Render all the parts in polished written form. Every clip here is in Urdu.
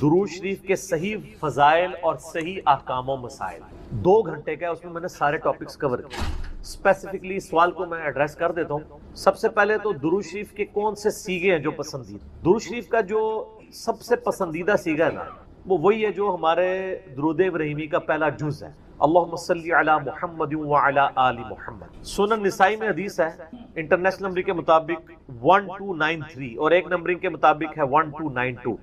درود شریف کے صحیح فضائل اور صحیح احکام و مسائل 2 گھنٹے کا ہے، اس میں میں نے سارے ٹاپکس کور کیے۔ اسپیسیفکلی سوال کو میں ایڈریس کر دیتا ہوں۔ سب سے پہلے تو درود شریف کے کون سے سیغے ہیں جو پسندیدہ؟ درود شریف کا جو سب سے پسندیدہ سیغہ ہے نا، وہ وہی ہے جو ہمارے درود ابراہیمی کا پہلا جز ہے، اللہم صلی علی محمد وعلی آل محمد۔ سنن نسائی میں حدیث ہے، انٹرنیشنل نمبر کے مطابق 1293 اور ایک نمبرنگ کے مطابق ہے 1292۔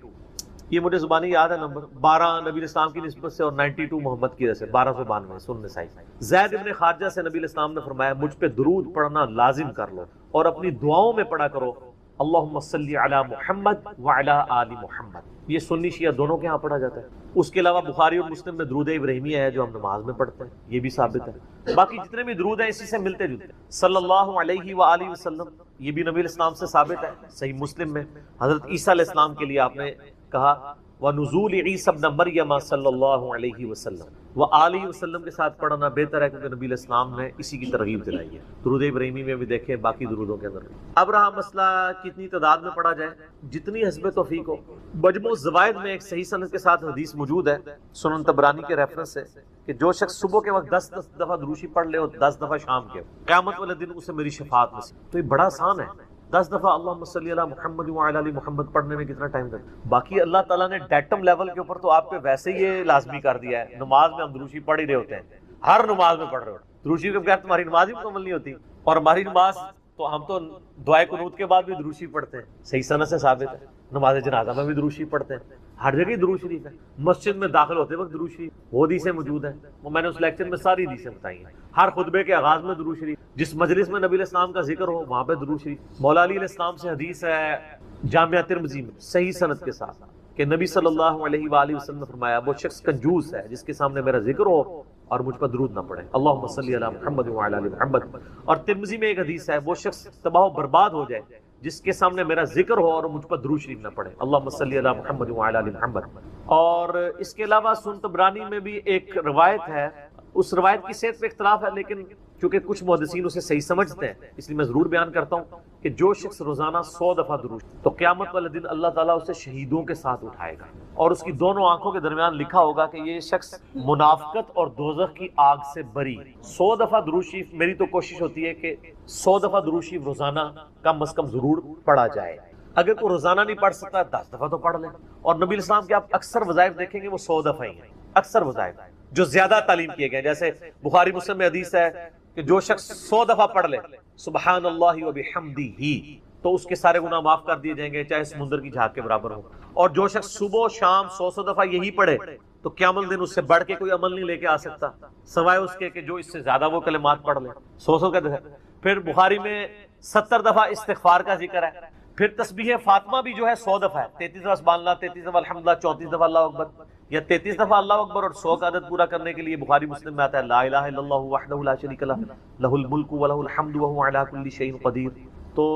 یہ مجھے زبانی یاد ہے نمبر، 12 نبی اسلام کی نسبت سے اور 92 محمد کی وجہ سے 1292 سنن نسائی۔ زید ابن خارجہ سے نبی اسلام نے فرمایا مجھ پہ درود پڑھنا لازم کر لو اور اپنی دعاؤں میں پڑھا کرو اللہم صلی علی محمد وعلی آل محمد۔ یہ سنی شیعہ دونوں کے ہاں پڑھا جاتا ہے۔ اس کے علاوہ بخاری اور مسلم میں درود ابراہیمی ہے جو ہم نماز میں پڑھتے ہیں، یہ بھی ثابت ہے۔ باقی جتنے بھی درود ہیں اسی سے ملتے جلتے ہیں، صلی اللہ علیہ وآلہ وسلم، یہ بھی نبی اسلام سے ثابت ہے۔ صحیح مسلم میں حضرت عیسیٰ علیہ السلام کے لیے آپ نے کہا وَنُزُولِ عِیسیٰ ابْنَ مَرْیَمَ صلی اللہ علیہ وسلم وآلہ وسلم کے ساتھ پڑھنا بہتر ہے، کیونکہ نبی علیہ السلام نے اسی کی ترغیب دلائی ہے۔ درود ابراہیمی میں بھی دیکھیں، باقی درودوں کے اندر۔ اب رہا مسئلہ کتنی تعداد میں پڑھا جائے، جتنی حسب توفیق ہو۔ مجموع الزوائد میں ایک صحیح سند کے ساتھ حدیث موجود ہے سنن طبرانی کے ریفرنس سے کہ جو شخص صبح کے وقت 10 دفعہ درود شریف پڑھ لے اور 10 دفعہ شام کے، قیامت والے دن اسے میری شفاعت نصیب۔ تو یہ بڑا آسان ہے، 10 دفعہ اللہم صلی علی محمد وعلی آل محمد پڑھنے میں کتنا ٹائم لگتا؟ باقی اللہ تعالیٰ نے ڈیٹم لیول کے اوپر تو آپ پہ ویسے ہی یہ لازمی کر دیا ہے۔ نماز میں ہم درود شریف پڑھ ہی رہے ہوتے ہیں، ہر نماز میں پڑھ رہے ہوتے ہیں درود شریف کے بغیر تمہاری نماز ہی مکمل نہیں ہوتی۔ اور ہماری نماز تو ہم تو دعائے قنوت کے بعد بھی درود شریف پڑھتے ہیں، صحیح سند سے ثابت ہے۔ نماز جنازہ میں بھی درود شریف پڑھتے ہیں، ہر جگہ درود شریف ہے۔ مسجد میں داخل ہوتے وقت درود شریف، وہ حدیثیں موجود ہیں، وہ میں نے اس لیکچر میں ساری حدیثیں بتائی ہیں۔ ہر خطبے کے آغاز میں درود شریف، جس مجلس میں نبی علیہ السلام کا ذکر ہو وہاں پہ درود شریف۔ مولا علی علیہ السلام سے حدیث ہے جامعہ ترمذی میں صحیح سند کے ساتھ کہ نبی صلی اللہ علیہ وآلہ وسلم نے فرمایا وہ شخص کنجوس ہے جس کے سامنے میرا ذکر ہو اور مجھ پر درود نہ پڑے، اللہم صلی علی محمد وعلی آل محمد۔ اور ترمذی میں ایک حدیث ہے وہ شخص تباہ و برباد ہو جائے جس کے سامنے میرا ذکر ہو اور مجھ پر درود شریف نہ پڑے، اللہم صلی علی محمد وعلی آل محمد۔ اور اس کے علاوہ سنن طبرانی میں بھی ایک روایت ہے، اس روایت کی صحت پہ اختلاف ہے، لیکن چونکہ کچھ محدثین اسے صحیح سمجھتے ہیں اس لیے میں ضرور بیان کرتا ہوں کہ جو شخص روزانہ 100 دفعہ درود تو قیامت والے دن اللہ تعالیٰ اسے شہیدوں کے ساتھ اٹھائے گا اور اس کی دونوں آنکھوں کے درمیان لکھا ہوگا کہ یہ شخص منافقت اور دوزخ کی آگ سے بری۔ 100 دفعہ درود شریف، میری تو کوشش ہوتی ہے کہ 100 دفعہ درود شریف روزانہ کم از کم ضرور پڑھا جائے۔ اگر کوئی روزانہ نہیں پڑھ سکتا 10 دفعہ تو پڑھ لیں۔ اور نبی علیہ السلام کے آپ اکثر وظائف دیکھیں گے وہ 100 دفعہ ہی ہیں، اکثر وظائف جو زیادہ تعلیم کیے گئے، جیسے بخاری مسلم میں حدیث ہے کہ جو شخص 100 دفعہ پڑھ لے سبحان اللہ وبحمدہ تو اس کے سارے گناہ معاف کر دیے جائیں گے، چاہے سمندر کی جھاگ کے برابر ہو۔ اور جو شخص صبح شام 100 دفعہ یہی پڑھے تو قیامت دن اس سے بڑھ کے کوئی عمل نہیں لے کے آ سکتا سوائے اس کے کہ جو اس سے زیادہ وہ کلمات پڑھ لے 100 کا دفعہ۔ پھر بخاری میں 70 دفعہ استغفار کا ذکر ہے۔ پھر تسبیح فاطمہ بھی جو ہے 100 دفعہ ہے، 33 دفعہ سبحان اللہ، 33 دفعہ الحمدللہ، 34 دفعہ اللہ اکبر، یا 33 دفعہ اللہ اکبر اور 100 کا عدد پورا کرنے کے لیے بخاری مسلم میں آتا ہے لا الہ الا اللہ وحدہ لا شریک لہ لہ الملک ولہ الحمد وہو علی کل شیء قدیر۔ تو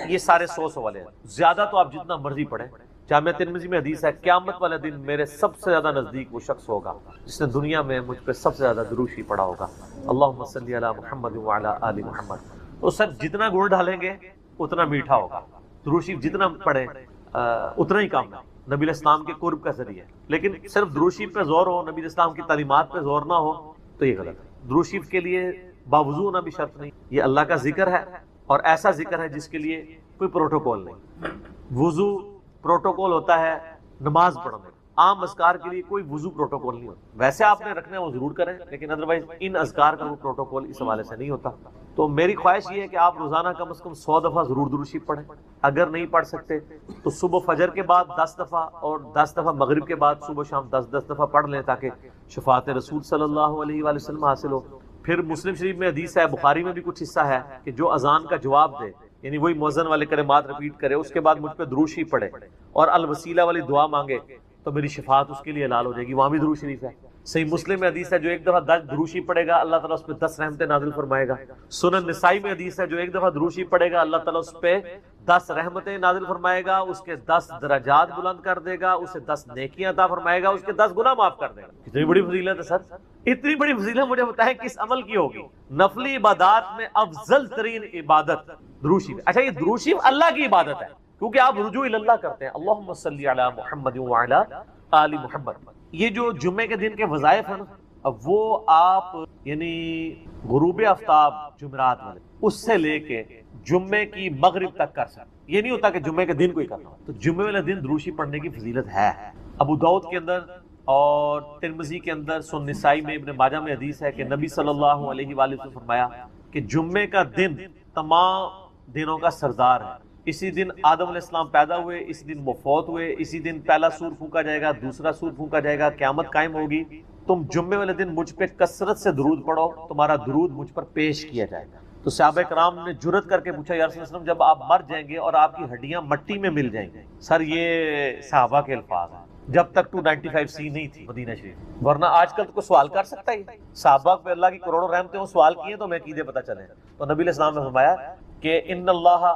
یہ سارے 100 والے ہیں، زیادہ تو آپ جتنا مرضی پڑھیں۔ جامعہ ترمذی میں حدیث ہے قیامت والے دن میرے سب سے زیادہ نزدیک وہ شخص ہوگا جس نے دنیا میں مجھ پہ سب سے زیادہ درود شریف پڑھا ہوگا، اللہم صلی علی محمد وعلی آل محمد۔ تو سر جتنا گڑ ڈالیں گے اتنا میٹھا ہوگا، درود شریف جتنا پڑھیں اتنا ہی کام ہے، نبی علیہ السلام کے قرب کا ذریعہ۔ لیکن صرف درود شریف پہ زور ہو، نبی علیہ السلام کی تعلیمات پہ زور نہ ہو تو یہ غلط ہے۔ درود شریف کے لیے باوضو ہونا بھی شرط نہیں، یہ اللہ کا ذکر ہے اور ایسا ذکر ہے جس کے لیے کوئی پروٹوکول نہیں۔ وضو پروٹوکول ہوتا ہے نماز پڑھنے، عام اذکار کے لیے کوئی وضو پروٹوکول نہیں ہوتا۔ ویسے آپ نے رکھنا ہے وہ ضرور کریں، لیکن ادروائز ان اذکار کا وہ پروٹوکول اس حوالے سے نہیں ہوتا۔ تو میری خواہش یہ ہے کہ آپ روزانہ کم از کم 100 دفعہ ضرور درود شریف پڑھیں۔ اگر نہیں پڑھ سکتے تو صبح فجر کے بعد 10 دفعہ اور 10 دفعہ مغرب کے بعد صبح شام 10 دفعہ پڑھ لیں تاکہ شفاعت رسول صلی اللہ علیہ وآلہ وسلم حاصل ہو۔ پھر مسلم شریف میں حدیث ہے، بخاری میں بھی کچھ حصہ ہے کہ جو اذان کا جواب دے، یعنی وہی مؤذن والے کلمات ریپیٹ کرے، اس کے بعد مجھ پہ درود شریف پڑھے اور الوسیلہ والی دعا مانگے تو میری شفاعت اس کے لیے حلال ہو جائے گی، وہاں بھی درود شریف ہے۔ صحیح مسلم میں حدیث ہے جو ایک دفعہ 10 درود شریف پڑھے گا اللہ تعالیٰ اس پہ 10 رحمتیں نازل فرمائے گا۔ سنن نسائی میں حدیث ہے جو ایک دفعہ درود شریف پڑھے گا اللہ تعالیٰ اس پہ 10 رحمتیں نازل فرمائے گا، اس کے 10 درجات بلند کر دے گا، اسے 10 نیکیاں عطا فرمائے گا، اس کے 10 گناہ معاف کر دے گا۔ کتنی بڑی فضیلت ہے سر، اتنی بڑی فضیلت مجھے بتائیں کس عمل کی ہوگی؟ نفلی عبادات میں افضل ترین عبادت درود شریف۔ اچھا یہ درود شریف اللہ کی عبادت ہے کیونکہ آپ رجوع اللہ کرتے ہیں، اللہم صلی علی محمد وعلی آل محمد. یہ جو جمعے کے دن کے وظائف ہیں نا، اب وہ آپ یعنی غروب آفتاب جمعرات والے اس سے لے کے جمعے کی مغرب تک کر سکتے. یہ نہیں ہوتا کہ جمعے کے دن کوئی کرنا ہو. تو جمعے والے دن دروشی پڑھنے کی فضیلت ہے. ابو داؤد کے اندر اور ترمذی کے اندر، سنن نسائی میں، ابن ماجہ میں حدیث ہے کہ نبی صلی اللہ علیہ وآلہ وسلم فرمایا کہ جمعے کا دن تمام دنوں کا سردار ہے. اسی دن آدم علیہ السلام پیدا ہوئے، اسی دن وہ فوت ہوئے، اسی دن پہلا سور پھونکا جائے گا، دوسرا سور پھونکا جائے گا، قیامت قائم ہوگی. تم جمعے والے دن مجھ پہ کثرت سے درود پڑھو، تمہارا درود مجھ پر پیش کیا جائے گا. تو صحابہ کرام نے جرت کر کے پوچھا، یا رسول اللہ صلی اللہ علیہ وسلم جب آپ مر جائیں گے اور آپ کی ہڈیاں مٹی میں مل جائیں گے. سر یہ صحابہ کے الفاظ ہیں، جب تک 295C نہیں تھی مدینہ شریف، ورنہ آج کل تو کوئی سوال کر سکتا ہے. صحابہ پہ اللہ کی کروڑوں رحمتیں، وہ سوال کیے تو ہمیں عقیدے پتہ چلے. تو نبی علیہ السلام نے فرمایا کہ ان اللہ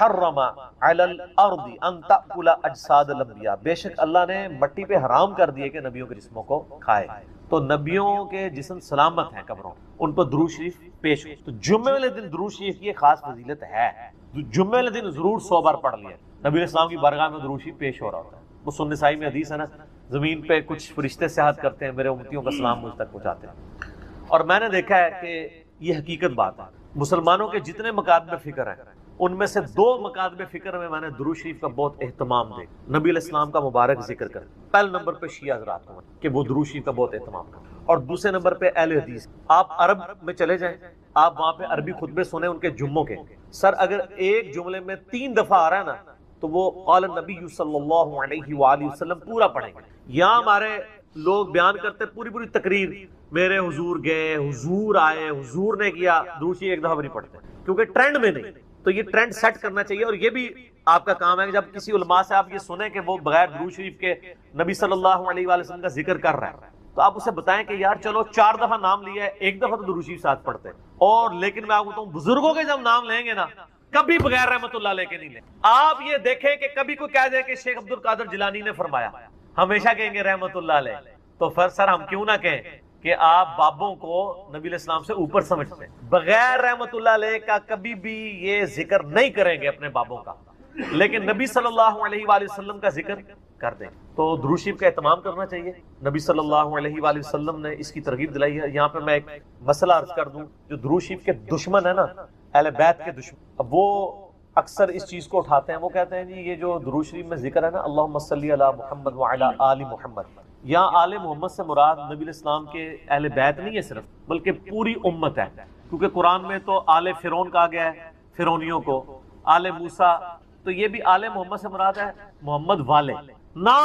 حرم علی الارض ان تاکل اجساد الانبیاء، بے شک اللہ نے مٹی پہ حرام کر دیے کہ نبیوں کے جسموں کو کھائے. تو نبیوں کے جسم سلامت ہیں قبروں، ان پر درود شریف پیش ہو. تو جمعے والے دن درود شریف کی خاص فضیلت ہے. جمعے والے دن ضرور 100 بار پڑھ لیا. نبی علیہ السلام کی بارگاہ میں درود شریف پیش ہو رہا ہوتا ہے. وہ سنن نسائی میں حدیث ہے نا، زمین پہ کچھ فرشتے سیاحت کرتے ہیں، میرے امتیوں کا سلام مجھ تک پہنچاتے ہیں. اور میں نے دیکھا ہے کہ یہ حقیقت بات ہے. مسلمانوں کے جتنے مکاتب فکر ہیں، ان میں سے 2 مکاتب فکر میں نے درود شریف کا بہت اہتمام دے، نبی علیہ السلام کا مبارک ذکر کر. پہلے نمبر پہ شیعہ حضرات کو کہ وہ درود شریف کا بہت اہتمام کریں، اور دوسرے نمبر پہ اہل حدیث. آپ عرب میں چلے جائیں، آپ وہاں پہ عربی خطبے سنیں ان کے جمعوں کے. سر اگر ایک جملے میں 3 دفعہ آ رہا ہے نا، تو وہ قال النبی صلی اللہ علیہ وآلہ وسلم پورا پڑھیں گے. یہاں ہمارے لوگ بیان کرتے پوری تقریر، میرے حضور گئے، حضور آئے، حضور نے کیا، دوسری ایک دفعہ بھی نہیں پڑھتے کیونکہ ٹرینڈ میں نہیں. تو یہ ٹرینڈ سیٹ کرنا چاہیے. اور یہ بھی آپ کا کام ہے کہ جب کسی علماء سے آپ یہ سنیں کہ وہ بغیر درود شریف کے نبی صلی اللہ علیہ وآلہ وسلم کا ذکر کر رہا ہے، تو آپ اسے بتائیں کہ یار چلو 4 دفعہ نام لیا ہے، 1 دفعہ تو درود شریف ساتھ پڑھتے ہیں. اور لیکن میں آپ کو بتاؤں، بزرگوں کے جب نام لیں گے نا، کبھی بغیر رحمت اللہ لے کے نہیں لیں. آپ یہ دیکھیں کہ کبھی کوئی کہہ دے کہ شیخ عبد القادر جیلانی نے فرمایا، ہمیشہ کہیں گے رحمت اللہ علیہ. تو پھر سر ہم کیوں نہ کہیں کہ آپ بابوں کو نبی علیہ السلام سے اوپر سمجھتے ہیں. بغیر رحمت اللہ علیہ کا کبھی بھی یہ ذکر نہیں کریں گے اپنے بابوں کا، لیکن نبی صلی اللہ علیہ وآلہ وسلم کا ذکر کر دیں. تو درود شریف کا اہتمام کرنا چاہیے. نبی صلی اللہ علیہ وآلہ وسلم نے اس کی ترغیب دلائی ہے. یہاں پہ میں ایک مسئلہ عرض کر دوں، جو درود شریف کے دشمن ہیں نا، اہل بیت کے دشمن، اب وہ اکثر اس چیز کو اٹھاتے ہیں. وہ کہتے ہیں جی یہ جو درود شریف میں ذکر ہے نا، اللہم صلی علی محمد وعلی آل محمد، یہاں آل محمد سے مراد نبی علیہ السلام کے اہل بیت نہیں ہے صرف، بلکہ پوری امت ہے. کیونکہ قرآن میں تو آل فرعون کہا گیا ہے، فرعونیوں کو، آل موسیٰ، تو یہ بھی آل محمد سے مراد ہے محمد والے. نہ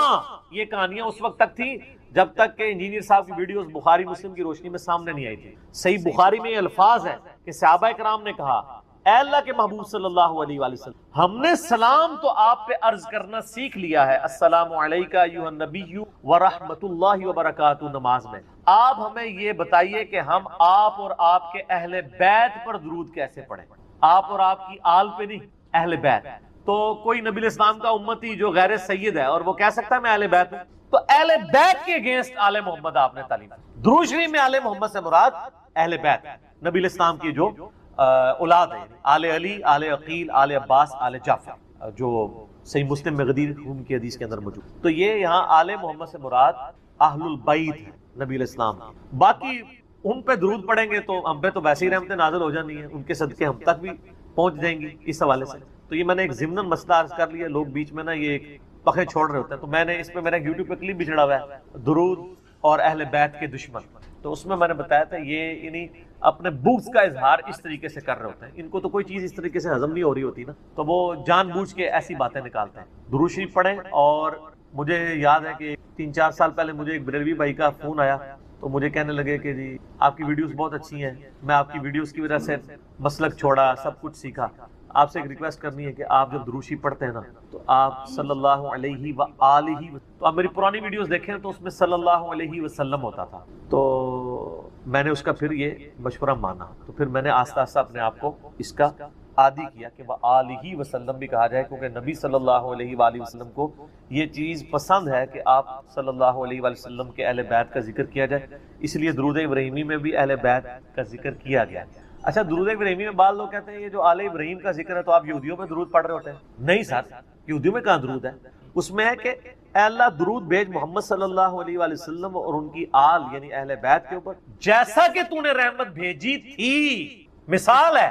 یہ کہانیاں اس وقت تک تھی جب تک کہ انجینئر صاحب کی ویڈیوز بخاری مسلم کی روشنی میں سامنے نہیں آئی تھی. صحیح بخاری میں یہ الفاظ ہے کہ صحابہ کرام نے کہا، اے اللہ کے محبوب صلی اللہ علیہ وآلہ وسلم، ہم نے سلام تو آپ پہ عرض کرنا سیکھ لیا ہے، السلام علیکہ ایھا النبی ورحمۃ اللہ وبرکاتہ، نماز میں. آپ ہمیں یہ بتائیے کہ ہم آپ اور آپ کے اہل بیت پر درود کیسے پڑھیں. آپ اور آپ کی آل پہ نہیں، اہل بیت. تو کوئی نبی علیہ السلام کا امتی جو غیر سید ہے اور وہ کہہ سکتا ہے میں اہل بیت ہوں، تو اہل بیت کے اگینسٹ آل محمد آپ نے تعلیم. درود شریف میں آل محمد سے مراد اہل بیت، نبی علیہ السلام کی جو اولاد ہے، آل علی، آل عقیل، آل عباس، آل جعفر، جو صحیح مسلم میں غدیر خون کی حدیث کے اندر موجود. تو یہ یہاں آل محمد سے مراد اہل البیت ہے نبی علیہ السلام. باقی ان پہ درود پڑھیں گے تو ہم پہ تو ویسے ہی رحمتیں نازل ہو جانی ہیں، ان کے صدقے ہم تک بھی پہنچ جائیں گی اس حوالے سے. تو یہ میں نے ایک ضمناً مسئلہ عرض کر لیا. لوگ بیچ میں نا یہ ایک پخے چھوڑ رہے ہوتے ہیں، تو میں نے اس پہ میرا یوٹیوب پہ کلپ بھی چڑھا ہوا ہے، درود اور اہل بیت کے دشمن. تو اس میں نے بتایا تھا یہ یعنی اپنے بغض کا اظہار اس طریقے سے کر رہے ہوتے ہیں. ان کو تو کوئی چیز اس طریقے سے ہضم نہیں ہو رہی ہوتی نا، تو وہ جان بوجھ کے ایسی باتیں نکالتے ہیں. درود شریف پڑھیں. اور مجھے یاد ہے کہ 3-4 سال پہلے مجھے ایک بریلوی بھائی کا فون آیا، تو مجھے کہنے لگے کہ جی آپ کی ویڈیوز بہت اچھی ہیں، میں آپ کی ویڈیوز کی وجہ سے مسلک چھوڑا، سب کچھ سیکھا. آپ سے ایک ریکویسٹ کرنی ہے کہ آپ جب درود شریف پڑھتے ہیں نا، تو آپ صلی اللہ علیہ وآلہ، تو آپ میری پرانی ویڈیوز دیکھیں تو اس میں صلی اللہ علیہ وسلم ہوتا تھا. تو میں نے اس کا پھر یہ مشورہ مانا، تو پھر میں نے آہستہ آہستہ اپنے آپ کو اس کا عادی کیا کہ وآلہ وسلم بھی کہا جائے، کیونکہ نبی صلی اللہ علیہ وآلہ وسلم کو یہ چیز پسند ہے کہ آپ صلی اللہ علیہ وآلہ وسلم کے اہل بیت کا ذکر کیا جائے. اس لیے درود ابراہیمی میں بھی اہل بیت کا ذکر کیا گیا. اچھا، درود ابراہیمی میں بعض لوگ کہتے ہیں یہ جو آل ابراہیم کا ذکر ہے تو آپ یہودیوں پہ درود پڑھ رہے ہوتے ہیں. نہیں سر، یہودیوں میں کہاں درود ہے؟ اس میں ہے کہ اے اللہ درود بھیج محمد صلی اللہ علیہ وآلہ وسلم اور ان کی آل یعنی اہل بیت کے اوپر جیسا کہ تو نے رحمت بھیجی تھی. مثال ہے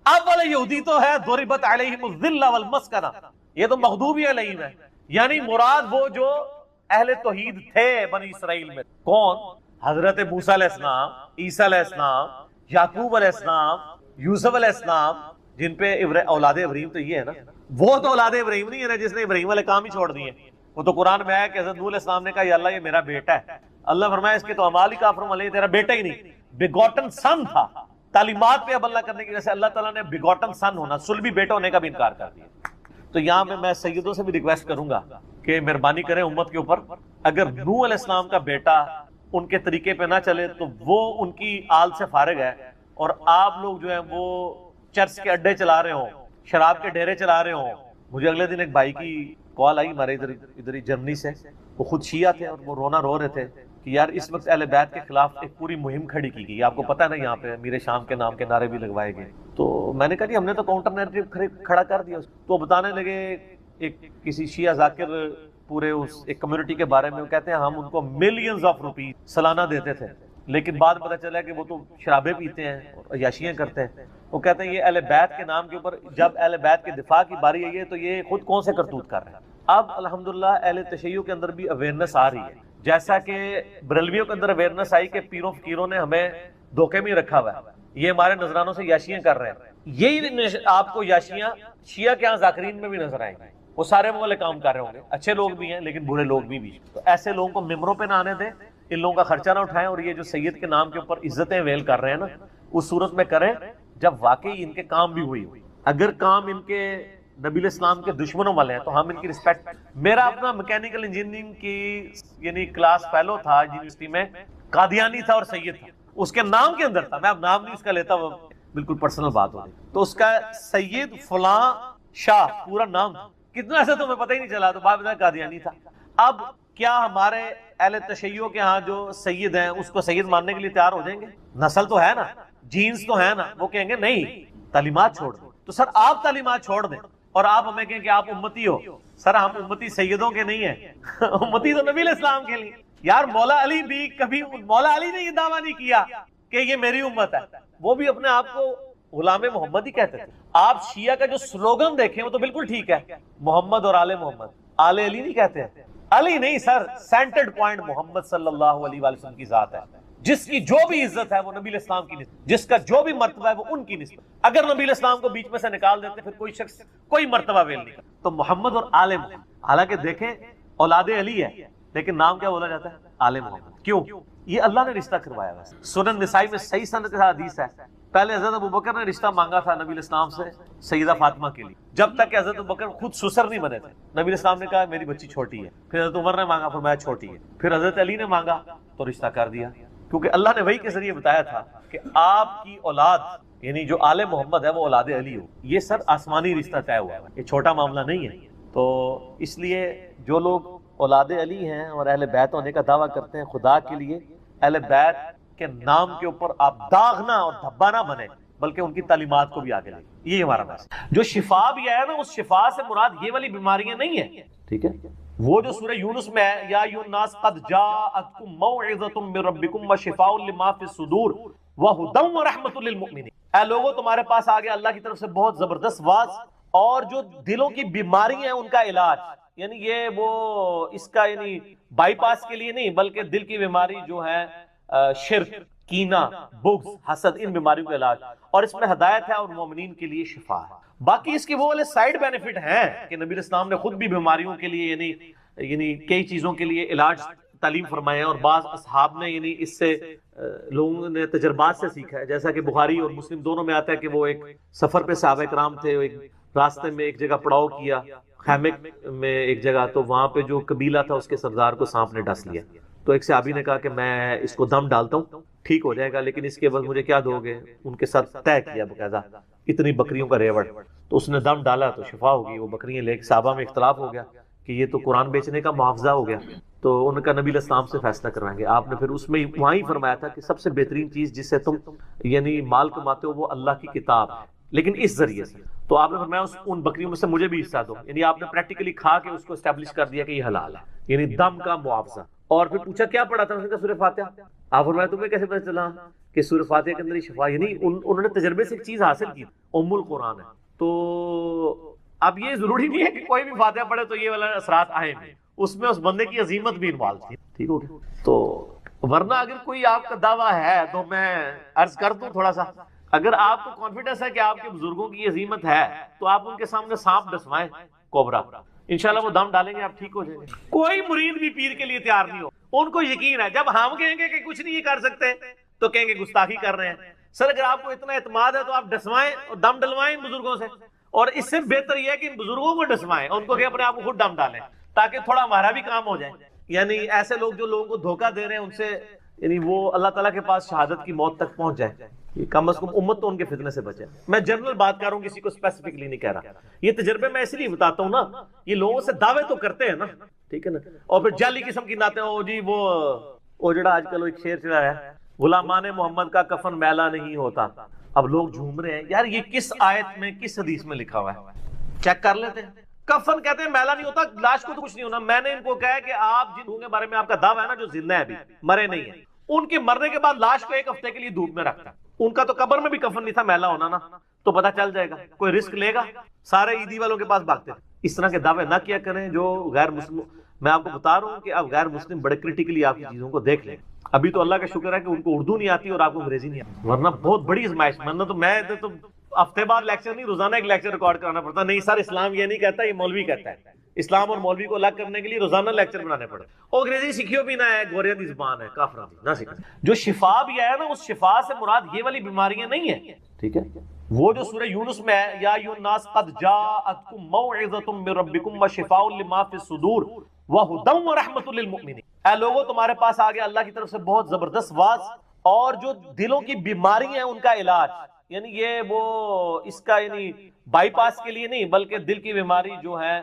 اب والا یہودی تو ہے ضربت علیہم الذلہ والمسکنہ، یہ تو مغضوب علیہم ہے، یعنی مراد وہ جو اہل توحید تھے بنی اسرائیل میں. کون؟ حضرت موسیٰ علیہ السلام، عیسیٰ علیہ السلام، یعقوب علیہ السلام، یوسف علیہ السلام، جن پہ اولاد ابراہیم تو یہ ہے نا. وہ تو اولاد ابراہیم نہیں ہے نا جس نے ابراہیم والے کام ہی چھوڑ دیے. وہ تو قرآن میں آیا کہ حضرت نوح علیہ السلام نے کہا یا اللہ یہ میرا بیٹا ہے. اللہ فرمایا اس کے تو اعمال ہی کافر علیہ، تیرا بیٹا ہی نہیں، بیگوٹن سن تھا. تعلیمات پہ عمل نہ کرنے کی وجہ سے اللہ تعالیٰ نے بیگوٹن سن ہونا، صلبی بیٹا ہونے کا بھی انکار کر دیا. تو یہاں میں سیدوں سے بھی ریکویسٹ کروں گا کہ مہربانی کریں امت کے اوپر، اگر نوح علیہ السلام کا بیٹا ان کے طریقے پہ نہ چلے تو وہ ان کی آل سے فارغ ہے، اور آپ لوگ جو ہیں وہ چرچ کے اڈے چلا رہے ہوں، شراب کے ڈیرے چلا رہے ہوں. مجھے اگلے دن ایک بھائی کی کال آئی ہمارے ادھر ہی جرمنی سے، وہ خود شیعہ تھے اور وہ رونا رو رہے تھے کہ یار اس وقت اہل بیت کے خلاف ایک پوری مہم کھڑی کی گئی. آپ کو پتہ ہے نا یہاں پہ امیر شام کے نام کے نعرے بھی لگوائے گئے. تو میں نے کہا جی ہم نے تو کاؤنٹر نیریٹو کھڑا کر دیا. تو بتانے لگے ایک کسی شیعہ ذاکر پورے اس ایک کمیونٹی کے بارے میں، وہ کہتے ہیں ہم ان کو ملینز آف روپیز سالانہ دیتے تھے، لیکن بعد پتہ چلا کہ وہ تو شرابیں پیتے ہیں اور عیاشیاں کرتے ہیں. وہ کہتے ہیں یہ اہل بیت کے نام کے اوپر جب اہل بیت کے دفاع کی باری آئی ہے تو یہ خود کون سے کرتوت کر رہے ہیں. اب الحمدللہ اہل تشیع کے اندر بھی اویئرنیس آ رہی ہے، جیسا کہ بریلویوں کے اندر اویئرنیس آئی کہ پیروں فقیروں نے ہمیں دھوکے میں رکھا ہوا ہے، یہ ہمارے نذرانوں سے یاشیاں کر رہے ہیں. یہی آپ کو یاشیاں شیعہ کے ہاں ذاکرین میں بھی نظر آئیں گے. وہ سارے وہ والے کام کر رہے ہوں گے، اچھے لوگ بھی ہیں لیکن برے لوگ بھی. تو ایسے لوگوں کو ممبروں پہ نہ آنے دیں، ان لوگوں کا خرچہ نہ اٹھائیں، اور یہ جو سید کے نام کے اوپر عزتیں ویل کر رہے ہیں نا اس صورت میں کریں جب واقعی ان کے کام بھی ہوئی. اگر کام ان کے نبی علیہ السلام کے دشمنوں والے ہیں تو ہم ان کی رسپیکٹ. میرا اپنا میکینیکل انجینئرنگ کی یعنی کلاس فیلو تھا یونیورسٹی میں، قادیانی تھا اور سید تھا، اس کے نام کے اندر تھا، میں اب نام نہیں اس کا لیتا، وہ بالکل پرسنل بات ہو گئی. تو اس کا سید فلاں شاہ پورا نام تھا، کتنا ایسا تو میں پتہ ہی نہیں چلا، تو بعد میں قادیانی تھا. اب کیا ہمارے اہل تشیع کے ہاں جو سید ہیں اس کو سید ماننے کے لیے تیار ہو جائیں گے؟ نسل تو ہے نا، جینز تو ہے نا. وہ کہیں گے نہیں تعلیمات چھوڑ دیں. تو سر آپ تعلیمات چھوڑ دیں اور آپ ہمیں کہیں کہ آپ امتی ہو. سر ہم امتی سیدوں کے نہیں ہیں، امتی تو نبی علیہ السلام کے لیے. یار مولا علی بھی کبھی، مولا علی نے یہ دعویٰ نہیں کیا کہ یہ میری امت ہے، وہ بھی اپنے آپ کو غلام محمد ہی کہتے تھے. آپ شیعہ کا جو سلوگن دیکھیں وہ تو بالکل ٹھیک ہے، محمد اور آل محمد. آل علی نہیں کہتے ہیں، علی نہیں سر، سینٹرڈ پوائنٹ محمد صلی اللہ علیہ وآلہ وسلم کی ذات ہے. جس کی جو بھی عزت ہے وہ نبی علیہ السلام کی نسبت، جس کا جو بھی مرتبہ ہے وہ ان کی نسبت. اگر نبی علیہ السلام کو بیچ میں سے نکال دیتے پھر کوئی شخص کوئی مرتبہ ویل نہیں کرتا. تو محمد اور آل محمد، حالانکہ دیکھیں اولاد علی ہے لیکن نام کیا بولا جاتا ہے؟ آل محمد. کیوں؟ یہ اللہ نے رشتہ کروایا ہے. سنن نسائی میں صحیح سند کے ساتھ حدیث ہے، پہلے حضرت ابوبکر نے رشتہ مانگا تھا نبی علیہ السلام سے سیدہ فاطمہ کے لیے، جب تک کہ حضرت ابوبکر خود سسر نہیں بنے تھے. نبی علیہ السلام نے کہا میری بچی چھوٹی ہے. پھر حضرت عمر نے مانگا، فرمایا چھوٹی ہے. پھر حضرت علی نے مانگا تو رشتہ کر دیا، کیونکہ اللہ نے وحی کے ذریعے بتایا تھا کہ آپ کی اولاد یعنی جو آل محمد ہے وہ اولاد علی ہو. یہ سر آسمانی رشتہ طے ہوا ہے، یہ چھوٹا معاملہ نہیں ہے. تو اس لیے جو لوگ اولاد علی ہیں اور اہل بیت ہونے کا دعویٰ کرتے ہیں، خدا کے لیے اہل بیت کے نام کے اوپر آپ داغ نہ اور دھبا نہ بنے، بلکہ ان کی تعلیمات کو بھی آگے لیں. یہ ہمارا مسئلہ. جو شفا بھی ہے نا، اس شفا سے مراد یہ والی بیماریاں نہیں ہیں، ٹھیک ہے. وہ جو سورہ یونس میں ہے، یا ایھا الناس قد جاءتکم موعظۃ من ربکم وشفاء لما فی الصدور وہدی ورحمۃ للمؤمنین. اے لوگوں تمہارے پاس آ گیا اللہ کی طرف سے بہت زبردست واعظ اور جو دلوں کی بیماری ہیں ان کا علاج. یعنی یہ وہ اس کا یعنی بائی پاس کے لیے نہیں، بلکہ دل کی بیماری جو ہے شرک، کینہ، بغض، حسد، ان بیماریوں کا علاج، اور اس میں ہدایت ہے اور مومنین کے لیے شفا ہے. باقی اس کے وہ والے سائیڈ بینیفٹ ہیں کہ نبی اسلام نے خود بھی بیماریوں کے لیے یعنی کئی چیزوں کے لیے علاج تعلیم فرمایا ہے، اور بعض اصحاب نے یعنی اس سے لوگوں نے تجربات سے سیکھا ہے. جیسا کہ بخاری اور مسلم دونوں میں آتا ہے کہ وہ ایک سفر پہ صحابہ کرام تھے، ایک راستے میں ایک جگہ پڑاؤ کیا، خیمے میں ایک جگہ، تو وہاں پہ جو قبیلہ تھا اس کے سردار کو سانپ نے ڈس لیا. تو ایک صحابی نے کہا کہ میں اس کو دم ڈالتا ہوں ٹھیک ہو جائے گا، لیکن اس کے بعد مجھے کیا دو گے؟ ان کے ساتھ طے کیا باقاعدہ اتنی بکریوں کا ریوڑ. تو اس نے دم ڈالا تو شفا ہوگی. وہ بکریاں لے کے صحابہ میں اختلاف ہو گیا کہ یہ تو قرآن بیچنے کا معاوضہ ہو گیا. تو ان کا نبی علیہ السلام سے فیصلہ کروائیں گے. آپ نے پھر اس میں وہاں ہی فرمایا تھا کہ سب سے بہترین چیز جس سے تم یعنی مال کماتے ہو وہ اللہ کی کتاب ہے. لیکن اس ذریعے سے تو آپ نے فرمایا ان بکریوں میں سے مجھے بھی حصہ دو، یعنی آپ نے پریکٹیکلی کھا کے اس کو اسٹیبلش کر دیا کہ یہ حلال ہے، یعنی دم کا معاوضہ۔ اور پھر پوچھا کیا پڑھا تھا، اس نے کہا سورہ فاتحہ۔ آپ فرمایا تمہیں کیسے پتہ چلا کہ سورہ فاتحہ کے اندر ہی شفا، یعنی انہوں نے تجربے سے ایک چیز حاصل کی، ام القرآن ہے۔ تو اب یہ ضروری نہیں ہے کہ کوئی بھی فاتحہ پڑھے تو یہ والا اثرات آئے بھی، اس میں اس بندے کی عظیمت بھی انوالو تھی، ٹھیک ہو گیا۔ تو ورنہ اگر کوئی آپ کا دعویٰ ہے تو میں عرض کر دوں تھوڑا سا، اگر آپ کو کانفیڈنس ہے کہ آپ کے بزرگوں کی عظیمت ہے تو آپ ان کے سامنے سانپ ڈسوائیں کوبرا، انشاءاللہ وہ دم ڈالیں گے، آپ ٹھیک ہو جائیں گے۔ کوئی مرید بھی پیر کے لیے تیار نہیں ہو، ان کو یقین ہے جب ہم کہیں گے کہ کچھ نہیں کر سکتے تو کہیں گے گستاخی کر رہے ہیں۔ سر اگر آپ کو اتنا اعتماد ہے تو آپ ڈسوائیں اور دم ڈلوائیں ان بزرگوں سے، اور اس سے بہتر یہ ہے کہ ان بزرگوں کو ڈسوائیں، ان کو کہ اپنے آپ کو خود دم ڈالیں تاکہ تھوڑا ہمارا بھی کام ہو جائے۔ یعنی ایسے لوگ جو لوگوں کو دھوکہ دے رہے ہیں ان سے، یعنی وہ اللہ تعالیٰ کے پاس شہادت کی موت تک پہنچ جائے، یہ کم از کم امت تو ان کے فتنے سے بچے۔ میں جنرل بات کر رہا ہوں، کسی کو اسپیسیفکلی نہیں کہہ رہا۔ یہ تجربے میں اسی لیے بتاتا ہوں نا، یہ لوگوں سے دعوے تو کرتے ہیں نا، ٹھیک ہے نا، اور پھر جعلی قسم کی نعتیں، او جی وہ جڑا آج کل ایک شعر چلا ہے، غلامان محمد کا کفن میلا نہیں ہوتا۔ اب لوگ جھوم رہے ہیں، یار یہ کس آیت میں کس حدیث میں لکھا ہوا ہے، چیک کر لیتے ہیں۔ کفن کہتے ہیں میلا نہیں ہوتا، لاش کو تو کچھ نہیں ہونا۔ میں نے ان کو کہا کہ آپ جن لوگوں کے بارے میں آپ کا دعویٰ ہے نا جو زندہ ہے ابھی مرے نہیں ہیں، ان کے مرنے کے بعد لاش کو ایک ہفتے کے لیے دھوپ میں رکھتا ہے، ان کا تو قبر میں بھی کفن نہیں تھا میلا ہونا نا، تو پتہ چل جائے گا، کوئی رسک لے گا، سارے عیدی والوں کے پاس بھاگتے ہیں۔ اس طرح کے دعوے نہ کیا کریں جو غیر مسلم۔ میں آپ کو بتا رہا ہوں کہ اب غیر مسلم بڑے کرٹیکلی آپ کی چیزوں کو دیکھ لیں۔ ابھی تو اللہ کا شکر ہے کہ ان کو اردو نہیں آتی اور آپ کو انگریزی نہیں آتی، ورنہ بہت بڑی ازمائش۔ ورنہ تو میں تو ہفتے بعد لیکچر نہیں، روزانہ ایک لیکچر ریکارڈ کرانا پڑتا۔ نہیں سر اسلام یہ نہیں کہتا، یہ مولوی کہتا ہے۔ اسلام اور مولوی کو الگ کرنے کے لیے روزانہ لیکچر بنانے پڑے۔ اور انگریزی سیکھیو بھی نہ ہے، گوریاں دی زبان ہے، کافراں دی نہ سیکھو۔ جو شفا بھی ہے نا، اس شفا سے مراد یہ والی بیماریاں نہیں ہیں، ٹھیک ہے۔ وہ جو سورہ یونس میں ہے، یا ایھا الناس قد جاءتکم موعظۃ من ربکم وشفاء لما فی الصدور وہدی ورحمۃ للمؤمنین۔ اے لوگوں تمہارے پاس آ گیا اللہ کی طرف سے بہت زبردست واز، اور جو دلوں کی بیماری ہیں ان کا علاج، یعنی یہ وہ اس کا یعنی بائی پاس کے لیے نہیں، بلکہ دل کی بیماری جو ہے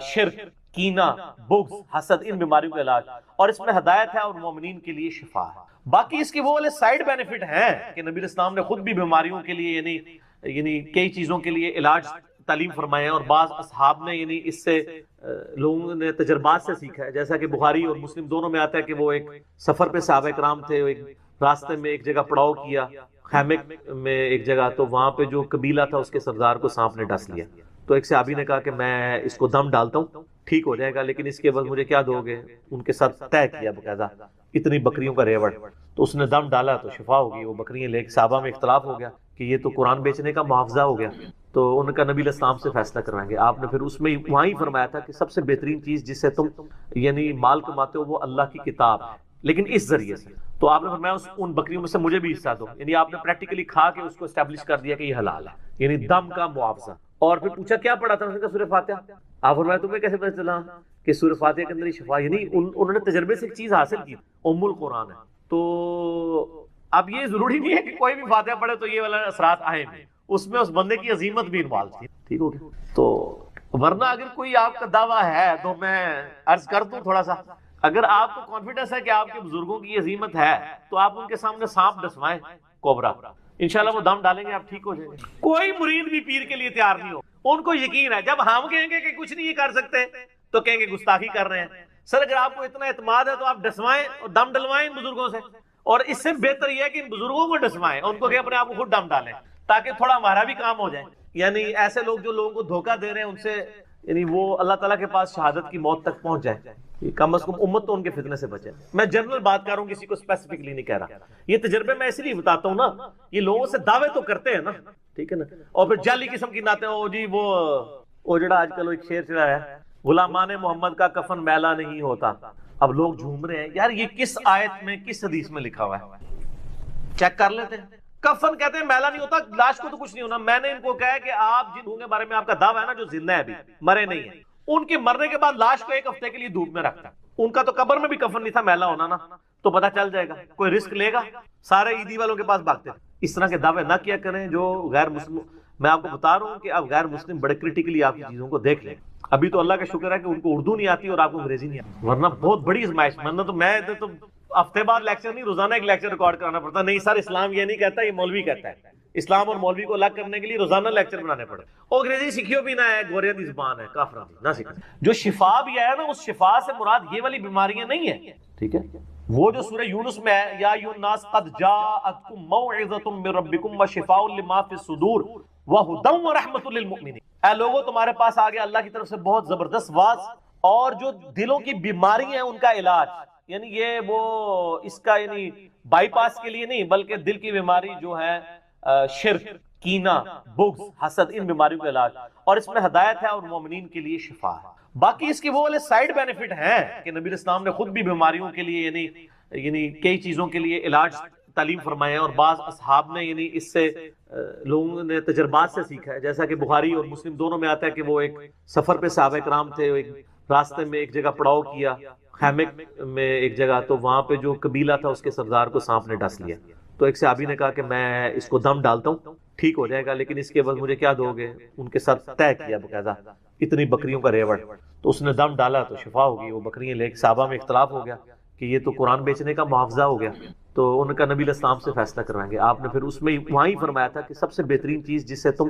شرک، کینہ، بغض، حسد، ان بیماریوں کا علاج، اور اس میں ہدایت ہے اور مومنین کے لیے شفا ہے۔ باقی اس کے وہ والے سائیڈ بینیفٹ ہیں کہ نبی اسلام نے خود بھی بیماریوں کے لیے یعنی کئی چیزوں کے لیے علاج تعلیم فرمائے ہیں، اور بعض اصحاب نے یعنی اس سے لوگوں نے تجربات سے سیکھا ہے، جیسا کہ بخاری اور مسلم دونوں میں آتا ہے کہ وہ ایک سفر پہ صحابہ کرام تھے، ایک راستے میں ایک جگہ پڑاؤ کیا، خیمے میں ایک جگہ، تو وہاں پہ جو قبیلہ تھا اس کے سردار کو سانپ نے ڈس لیا، تو ایک صحابی نے کہا کہ میں اس کو دم ڈالتا ہوں، ٹھیک ہو جائے گا، لیکن اس کے بعد مجھے کیا دو گے؟ ان کے ساتھ طے کیا باقاعدہ اتنی بکریوں کا ریوڑ، تو اس نے دم ڈالا تو شفا ہوگی۔ وہ بکریاں لے کے صحابہ میں اختلاف ہو گیا کہ یہ تو قرآن بیچنے کا معاوضہ ہو گیا، تو ان کا نبی الاسلام سے فیصلہ کروائیں گے۔ آپ نے پھر اس میں وہاں ہی فرمایا تھا کہ سب سے بہترین چیز جس سے تم یعنی مال کماتے ہو وہ اللہ کی کتاب ہے، لیکن اس ذریعے سے تو آپ نے فرمایا ان بکریوں میں سے مجھے بھی حصہ دو، یعنی آپ نے پریکٹیکلی کھا کے اس کو اسٹیبلش کر دیا کہ یہ حلال ہے، یعنی دم کا معاوضہ۔ اور پھر پوچھا کیا پڑھا تھا، اس نے کہا سورہ فاتحہ۔ آپ فرمایا تمہیں کیسے پتہ چلا کہ سورہ فاتحہ کے اندر ہی شفا، یعنی انہوں نے تجربے سے ایک چیز حاصل کی، ام القرآن ہے۔ تو اب یہ ضروری نہیں ہے کہ کوئی بھی فاتحہ پڑھے تو یہ والا اثرات آئے بھی، اس میں اس بندے کی عظیمت بھی انوالو تھی، ٹھیک ہو گیا۔ تو ورنہ اگر کوئی آپ کا دعویٰ ہے تو میں عرض کر دوں تھوڑا سا، اگر آپ کو کانفیڈنس ہے کہ آپ کے بزرگوں کی عظیمت ہے تو آپ ان کے سامنے سانپ ڈسوائیں کوبرا، انشاءاللہ وہ دم ڈالیں گے، آپ ٹھیک ہو جائیں گے۔ کوئی مرید بھی پیر کے لیے تیار نہیں ہو، ان کو یقین ہے جب ہم کہیں گے کہ کچھ نہیں کر سکتے تو کہیں گے گستاخی کر رہے ہیں۔ سر اگر آپ کو اتنا اعتماد ہے تو آپ ڈسوائیں اور دم ڈلوائیں ان بزرگوں سے، اور اس سے بہتر یہ ہے کہ ان بزرگوں کو ڈسوائیں، ان کو کہ اپنے آپ کو خود دم ڈالیں تاکہ تھوڑا ہمارا بھی کام ہو جائے۔ یعنی ایسے لوگ جو لوگوں کو دھوکہ دے رہے ہیں ان سے یعنی وہ اللہ تعالیٰ کے پاس شہادت کی موت تک پہنچ جائے، کم از کم امت تو ان کے فتنے سے بچے۔ میں جنرل بات کر رہا ہوں، کسی کو اسپیسیفکلی نہیں کہہ رہا۔ یہ تجربے میں اسی لیے بتاتا ہوں نا، یہ لوگوں سے دعوے تو کرتے ہیں نا، ٹھیک ہے نا، اور پھر جعلی قسم کی نعتیں، او جی وہ جڑا آج کل ایک شعر چلا ہے، غلامان محمد کا کفن میلا نہیں ہوتا۔ اب لوگ جھوم رہے ہیں، یار یہ کس آیت میں کس حدیث میں لکھا ہوا ہے، چیک کر لیتے ہیں۔ کفن کہتے ہیں میلا نہیں ہوتا، لاش کو تو کچھ نہیں ہونا۔ میں نے ان کو کہا کہ آپ جن لوگوں کے بارے میں آپ کا دعویٰ ہے نا جو زندہ ہے ابھی مرے نہیں ہیں، ان کے مرنے کے بعد لاش کو ایک ہفتے کے لیے دھوپ میں رکھتا ہے، ان کا تو قبر میں بھی کفن نہیں تھا میلا ہونا نا، تو پتہ چل جائے گا، کوئی رسک لے گا، سارے عیدی والوں کے پاس بھاگتے ہیں۔ اس طرح کے دعوے نہ کیا کریں جو غیر مسلم۔ میں آپ کو بتا رہا ہوں کہ اب غیر مسلم بڑے کرٹیکلی آپ کی چیزوں کو دیکھ لیں۔ ابھی تو اللہ کا شکر ہے کہ ان کو اردو نہیں آتی اور آپ کو انگریزی نہیں آتی، ورنہ بہت بڑی ازمائش۔ ورنہ تو میں تو ہفتے بعد لیکچر نہیں، روزانہ ایک لیکچر ریکارڈ کرانا پڑتا۔ نہیں سر اسلام یہ نہیں کہتا، یہ مولوی کہتا ہے۔ اسلام اور مولوی کو الگ کرنے کے لیے روزانہ لیکچر بنانے پڑے. انگریزی سیکھیو بھی نہ ہے, گوریاں دی زبان ہے, کافراں دی نہ سیکھ. جو شفا بھی ہے نا, اس شفا سے مراد یہ والی بیماریاں نہیں ہیں, ٹھیک ہے. وہ جو سورہ یونس میں ہے, یا ایھا الناس قد جاءتکم موعظۃ من ربکم وشفاء لما فی الصدور وہدی ورحمۃ للمؤمنین. اے لوگوں, تمہارے پاس آ گیا اللہ کی طرف سے بہت زبردست واز, اور جو دلوں کی بیماری ہیں ان کا علاج. یعنی یہ وہ اس کا یعنی بائی پاس کے لیے نہیں, بلکہ دل کی بیماری جو ہے شرک, کینہ, بغض, حسد, ان بیماریوں کا علاج, اور اس میں ہدایت ہے اور مومنین کے لیے شفا ہے. باقی اس کے وہ والے سائیڈ بینیفٹ ہیں کہ نبی اسلام نے خود بھی بیماریوں کے لیے یعنی کئی چیزوں کے لیے علاج تعلیم فرمائے ہیں, اور بعض اصحاب نے یعنی اس سے لوگوں نے تجربات سے سیکھا ہے. جیسا کہ بخاری اور مسلم دونوں میں آتا ہے کہ وہ ایک سفر پہ صحابہ کرام تھے, ایک راستے میں ایک جگہ پڑاؤ کیا, خیمے میں ایک جگہ, تو وہاں پہ جو قبیلہ تھا اس کے سردار کو سانپ نے ڈس لیا. تو ایک صحابی نے کہا کہ میں اس کو دم ڈالتا ہوں, ٹھیک ہو جائے گا, لیکن اس کے بعد مجھے کیا دو گے. ان کے ساتھ طے کیا باقاعدہ اتنی بکریوں کا ریوڑ, تو اس نے دم ڈالا تو شفا ہوگی. وہ بکریاں لے کے صحابہ میں اختلاف ہو گیا کہ یہ تو قرآن بیچنے کا محافظہ ہو گیا, تو ان کا نبی الاسلام سے فیصلہ کروائیں گے. آپ نے پھر اس میں وہاں ہی فرمایا تھا کہ سب سے بہترین چیز جس سے تم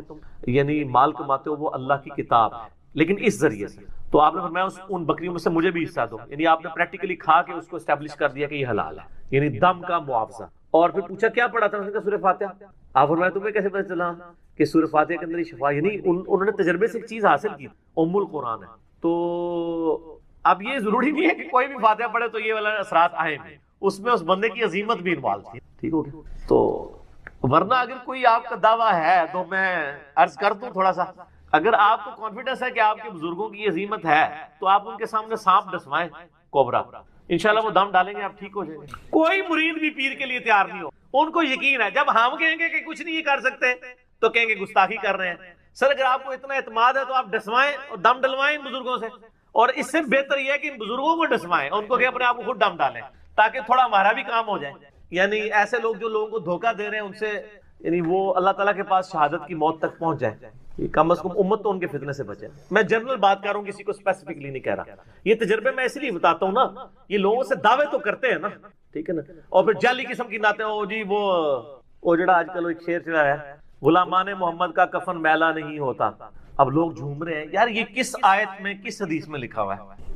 یعنی مال کماتے ہو وہ اللہ کی کتاب ہے, لیکن اس ذریعے سے. تو آپ نے فرمایا ان بکریوں میں سے مجھے بھی حصہ دو. یعنی آپ نے پریکٹیکلی کھا کے اس کو اسٹیبلش کر دیا کہ یہ حلال ہے, یعنی دم کا معاوضہ. اور پھر پوچھا کیا پڑھا تھا, اس نے کہا سورہ فاتحہ. آپ فرمایا تمہیں کیسے پتہ چلا کہ سورہ فاتحہ کے اندر شفا, یعنی انہوں نے تجربے سے ایک چیز حاصل کی, ام القرآن ہے. تو اب یہ ضروری نہیں ہے کہ کوئی بھی فاتحہ پڑھے تو یہ والا اثرات آئے بھی, اس میں اس بندے کی عظیمت بھی انوالو تھی, ٹھیک ہو گیا. تو ورنہ اگر کوئی آپ کا دعویٰ ہے تو میں عرض کر دوں تھوڑا سا, اگر آپ کو کانفیڈنس ہے کہ آپ کے بزرگوں کی عظیمت ہے تو آپ ان کے سامنے سانپ ڈسوائیں, کوبرا, انشاءاللہ وہ دم ڈالیں گے, آپ ٹھیک ہو جائیں گے. کوئی مرید بھی پیر کے لیے تیار نہیں ہو, ان کو یقین ہے جب ہم کہیں گے کہ کچھ نہیں کر سکتے تو کہیں گے گستاخی کر رہے ہیں. سر اگر آپ کو اتنا اعتماد ہے تو آپ ڈسوائیں اور دم ڈلوائیں ان بزرگوں سے, اور اس سے بہتر یہ ہے کہ ان بزرگوں کو ڈسوائیں, ان کو کہ اپنے آپ کو خود دم ڈالیں تاکہ تھوڑا ہمارا بھی کام ہو جائے. یعنی ایسے لوگ جو لوگوں کو دھوکہ دے رہے ہیں ان سے یعنی وہ اللہ تعالیٰ کے پاس شہادت کی موت تک پہنچ جائے, کم از کم امت تو ان کے فتنے سے بچے. میں جنرل بات کر رہا ہوں, کسی کو اسپیسیفکلی نہیں کہہ رہا. یہ تجربے میں اس لیے بتاتا ہوں نا, یہ لوگوں سے دعوے تو کرتے ہیں نا, ٹھیک ہے نا, اور پھر جعلی قسم کی نعتیں, او جی وہ جڑا آج کل ایک شعر چلا ہے, غلامان محمد کا کفن میلا نہیں ہوتا. اب لوگ جھوم رہے ہیں, یار یہ کس آیت میں کس حدیث میں لکھا ہوا ہے,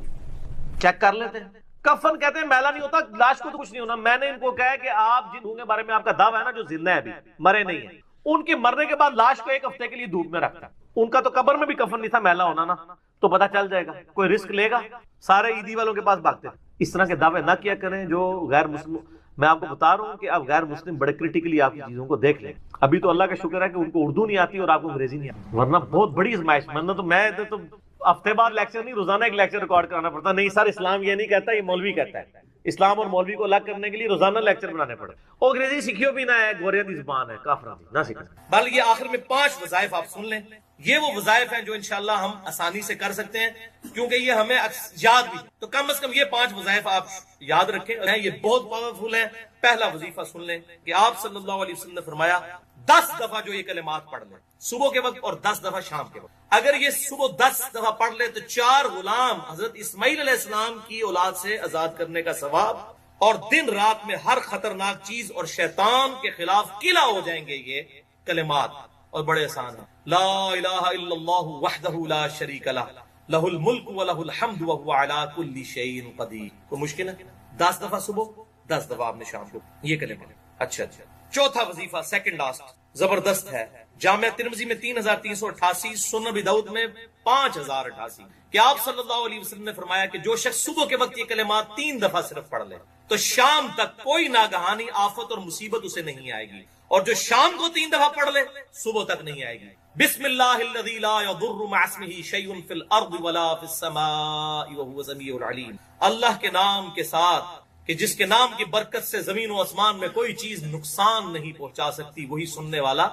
چیک کر لیتے ہیں. کفن کہتے ہیں میلا نہیں ہوتا, لاش کو تو کچھ نہیں ہونا. میں نے ان کو کہا کہ آپ جن لوگوں کے بارے میں آپ کا دعویٰ ہے نا جو زندہ ہے ابھی مرے نہیں ہیں, ان کے مرنے کے بعد لاش کو ایک ہفتے کے لیے دھوپ میں رکھتا ہے. ان کا تو قبر میں بھی کفن نہیں تھا, میلا ہونا نا, تو پتہ چل جائے گا. کوئی رسک لے گا, سارے عیدی والوں کے پاس بھاگتے ہیں. اس طرح کے دعوے نہ کیا کریں جو غیر مسلم. میں آپ کو بتا رہا ہوں کہ اب غیر مسلم بڑے کرٹیکلی آپ کی چیزوں کو دیکھ لیں. ابھی تو اللہ کا شکر ہے کہ ان کو اردو نہیں آتی اور آپ کو انگریزی نہیں آتی, ورنہ بہت بڑی ازمائش. میں تو ہفتے بعد لیکچر نہیں, روزانہ ایک لیکچر ریکارڈ کرانا پڑتا. نہیں سر, اسلام یہ نہیں کہتا, یہ مولوی کہتا ہے. اسلام اور مولوی کو الگ کرنے کے لیے روزانہ لیکچر بنانے پڑے. انگریزی سیکھیو بھی نہ ہے, گوریاں دی زبان ہے, کافراں دی نہ سیکھ. بلکہ یہ آخر میں 5 وظائف آپ سن لیں. یہ وہ وظائف ہیں جو انشاءاللہ ہم آسانی سے کر سکتے ہیں, کیونکہ یہ ہمیں یاد بھی, تو کم از کم یہ 5 وظائف آپ یاد رکھیں. یہ بہت پاورفل ہیں. پہلا وظیفہ سن لیں کہ آپ صلی اللہ علیہ وسلم نے فرمایا 10 دفعہ جو یہ کلمات پڑھ لیں صبح کے وقت اور 10 دفعہ شام کے وقت. اگر یہ صبح 10 دفعہ پڑھ لے تو 4 غلام حضرت اسماعیل علیہ السلام کی اولاد سے آزاد کرنے کا ثواب, اور دن رات میں ہر خطرناک چیز اور شیطان کے خلاف قلعہ ہو جائیں گے یہ کلمات. اور بڑے آسان ہیں. لا الہ الا اللہ وحدہ لا شریک لہ لہ الملک ولہ الحمد وہو علی کل شیء قدیر. کوئی مشکل ہے؟ 10 دفعہ صبح, 10 دفعہ آپ نے شام کو, یہ کلمات. اچھا. چوتھا وظیفہ سیکنڈ لاسٹ زبردست ہے. جامعہ ترمذی میں 3388, سنن ابی داؤد میں 5088, کہ آپ صلی اللہ علیہ وسلم نے فرمایا کہ جو شخص صبح کے وقت یہ کلمات 3 دفعہ صرف پڑھ لے تو شام تک کوئی ناگہانی آفت اور مصیبت اسے نہیں آئے گی, اور جو شام کو 3 دفعہ پڑھ لے صبح تک نہیں آئے گی. بسم اللہ الذی لا یضر مع اسمہ شیء فی الارض ولا فی السماء وهو السمیع العلیم. اللہ کے نام کے ساتھ کہ جس کے نام کی برکت سے زمین و آسمان میں کوئی چیز نقصان نہیں پہنچا سکتی, وہی سننے والا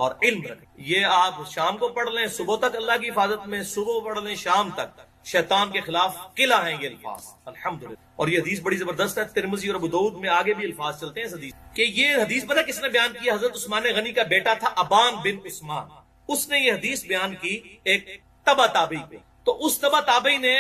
اور علم رکھے. یہ آپ شام کو پڑھ لیں صبح تک اللہ کی حفاظت میں, صبح پڑھ لیں شام تک, شیطان کے خلاف قلعہ ہیں یہ الفاظ الحمدللہ. اور یہ حدیث بڑی زبردست ہے. ترمذی اور ابو داؤد میں آگے بھی الفاظ چلتے ہیں اس حدیث کہ یہ حدیث پتہ کس نے بیان کی؟ حضرت عثمان غنی کا بیٹا تھا ابان بن عثمان, اس نے یہ حدیث بیان کی ایک تبع تابعی کو. تو اس تبع تابعی نے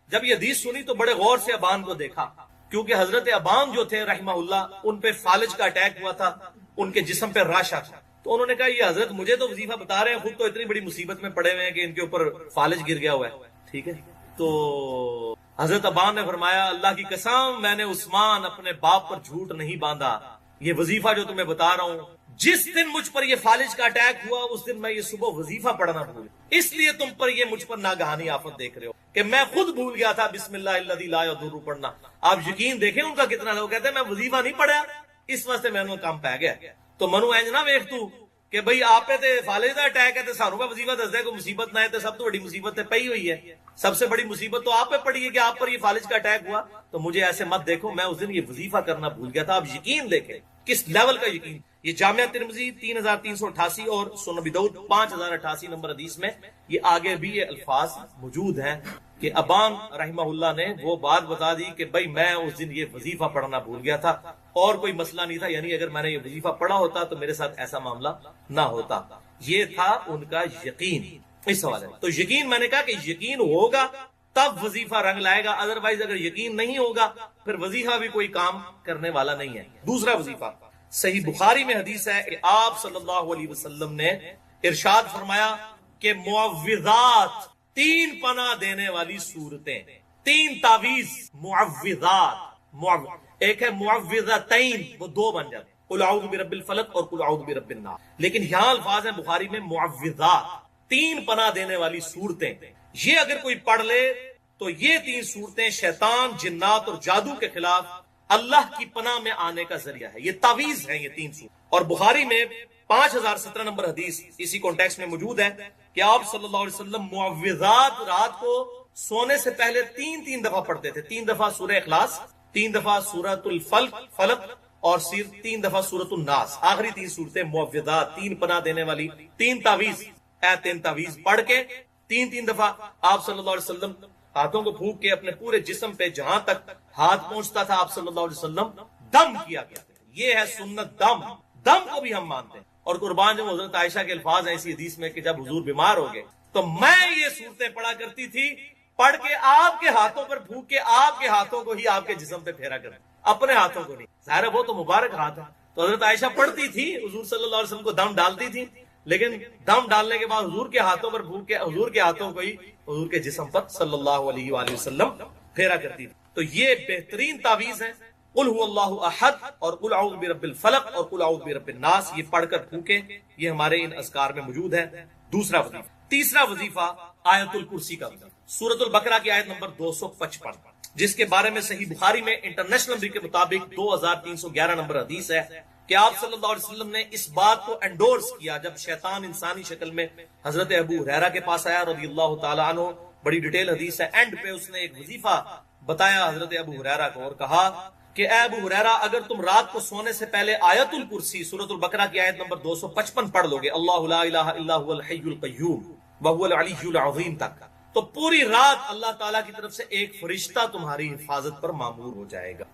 جب یہ حدیث سنی تو بڑے غور سے ابان کو دیکھا, کیونکہ حضرت ابان جو تھے رحمہ اللہ ان پہ فالج کا اٹیک ہوا تھا, ان کے جسم پہ راشا تھا. تو انہوں نے کہا یہ حضرت مجھے تو وظیفہ بتا رہے ہیں، خود تو اتنی بڑی مصیبت میں پڑے ہوئے ہیں کہ ان کے اوپر فالج گر گیا ہوا ہے، ٹھیک ہے. تو حضرت ابان نے فرمایا اللہ کی قسم میں نے عثمان اپنے باپ پر جھوٹ نہیں باندھا، یہ وظیفہ جو تمہیں بتا رہا ہوں، جس دن مجھ پر یہ فالج کا اٹیک ہوا اس دن میں یہ صبح وظیفہ پڑھنا بھول، اس لیے تم پر یہ مجھ پر ناگہانی آفت دیکھ رہے ہو کہ میں خود بھول گیا تھا بسم اللہ الذی لا یضر پڑھنا. آپ یقین دیکھیں ان کا کتنا، لوگ کہتے ہیں میں وظیفہ نہیں پڑھا اس واسطے میں نے کام پہ گیا. تو منو اینج نہ ویکھ تو کہ بھئی آپ پہ تے فالج دا اٹیک ہے تے سانوں کا وظیفہ دس دے کوئی مصیبت نہ ہے، تے سب تو بڑی مصیبت تے پئی ہوئی ہے، سب سے بڑی مصیبت تو آپ پہ پڑی ہے کہ آپ پر یہ فالج کا اٹیک ہوا. تو مجھے ایسے مت دیکھو، میں اس دن یہ وظیفہ کرنا بھول گیا تھا. آپ یقین دیکھیں کس لیول کا یقین. یہ جامعہ ترمذی 3388 اور سنن ابی داؤد 5088 نمبر حدیث میں یہ آگے بھی یہ الفاظ موجود ہیں کہ ابان رحمہ اللہ نے وہ بات بتا دی کہ بھائی میں اس دن یہ وظیفہ پڑھنا بھول گیا تھا اور کوئی مسئلہ نہیں تھا، یعنی اگر میں نے یہ وظیفہ پڑھا ہوتا تو میرے ساتھ ایسا معاملہ نہ ہوتا. یہ تھا ان کا یقین اس حوالے میں. تو یقین میں نے کہا کہ یقین ہوگا تب وظیفہ رنگ لائے گا، ادروائز اگر یقین نہیں ہوگا پھر وظیفہ بھی کوئی کام کرنے والا نہیں ہے. دوسرا وظیفہ صحیح بخاری میں حدیث ہے کہ آپ صلی اللہ علیہ وسلم نے ارشاد فرمایا کہ معوذات، تین پناہ دینے والی صورتیں، تین تعویذ معوذات، ایک ہے معوذتین، وہ دو بن جاتے ہیں، قل اعوذ برب الفلق اور قل اعوذ برب الناس، لیکن یہاں الفاظ ہیں بخاری میں معوذات، تین پناہ دینے والی صورتیں. یہ اگر کوئی پڑھ لے تو یہ تین صورتیں شیطان، جنات اور جادو کے خلاف اللہ کی پناہ میں آنے کا ذریعہ ہے. یہ تعویذ ہیں یہ تین صورت. اور بخاری میں 5017 نمبر حدیث اسی کانٹیکسٹ میں موجود ہے کہ آپ صلی اللہ علیہ وسلم معوذات رات کو سونے سے پہلے تین دفعہ پڑھتے تھے. 3 دفعہ سورہ اخلاص، 3 دفعہ سورۃ الفلق اور 3 دفعہ سورۃ الناس. آخری 3 صورتیں معوذات، تین پناہ دینے والی، تین تعویذ. تین تعویذ پڑھ کے 3 دفعہ آپ صلی اللہ علیہ وسلم ہاتھوں کو پھونک کے اپنے پورے جسم پہ جہاں تک ہاتھ پہنچتا تھا آپ صلی اللہ علیہ وسلم دم کیا گیا. یہ ہے سنت دم. دم کو بھی ہم مانتے ہیں. اور قربان جو حضرت عائشہ کے الفاظ ہیں اسی حدیث میں کہ جب حضور بیمار ہو گئے تو میں یہ صورتیں پڑھا کرتی تھی، پڑھ کے آپ کے ہاتھوں پر پھونک کے آپ کے ہاتھوں کو ہی آپ کے جسم پہ پھیرا کرتی، اپنے ہاتھوں کو نہیں. ظاہر ہے وہ تو مبارک ہاتھ ہے. تو حضرت عائشہ پڑھتی تھی، حضور صلی اللہ علیہ وسلم کو دم ڈالتی تھی، لیکن دم ڈالنے کے بعد حضور کے ہاتھوں پر پھونک کے حضور کے ہاتھوں کو ہی حضور کے جسم پر صلی اللہ علیہ وآلہ وسلم پھیرا کرتی تھی. تو یہ بہترین تعویذ ہیں. قل هو اللہ احد اور قل اعوذ برب الفلق اور قل اعوذ برب الناس، یہ پڑھ کر پھونکیں. یہ ہمارے ان اذکار میں موجود ہے. دوسرا وظیفہ. تیسرا وظیفہ آیت الکرسی کا وظیفہ، سورۃ البقرہ کی آیت نمبر 255، جس کے بارے میں صحیح بخاری میں انٹرنیشنل نمبر کے مطابق 2311 نمبر حدیث ہے کہ آپ صلی اللہ علیہ وسلم نے اس بات کو انڈورس کیا جب شیطان انسانی شکل میں حضرت ابو ہریرہ کے پاس آیا رضی اللہ تعالیٰ عنہ. بڑی ڈیٹیل حدیث ہے. اینڈ پہ اس نے ایک وظیفہ بتایا حضرت ابو ہریرہ کو اور کہا کہ اے ابو ہریرہ اگر تم رات کو سونے سے پہلے آیت الکرسی سورۃ البقرہ کی آیت نمبر 255 پڑھ لو گے، اللہ لا الہ الا هو الحی القیوم وهو العلی العظیم تک، تو پوری رات اللہ تعالیٰ کی طرف سے ایک فرشتہ تمہاری حفاظت پر مامور ہو جائے گا.